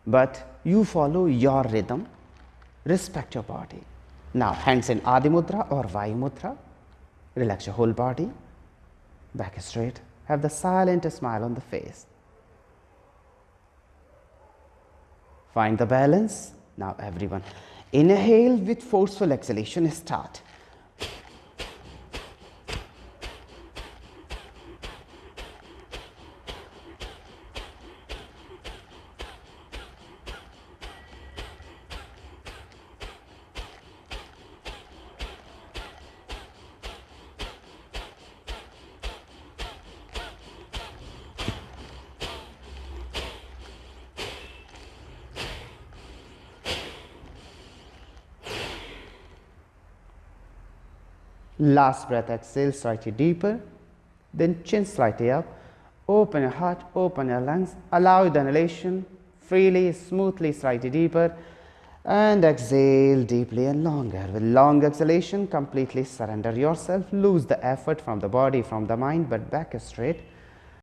but you follow your rhythm, respect your body. Now hands in Adi Mudra or Vayu Mudra, relax your whole body, back straight, have the silent smile on the face. Find the balance. Now everyone, inhale with forceful exhalation, start. Last breath, exhale slightly deeper, then chin slightly up, open your heart, open your lungs, allow the inhalation freely, smoothly, slightly deeper, and exhale deeply and longer. With long exhalation, completely surrender yourself, lose the effort from the body, from the mind, but back straight.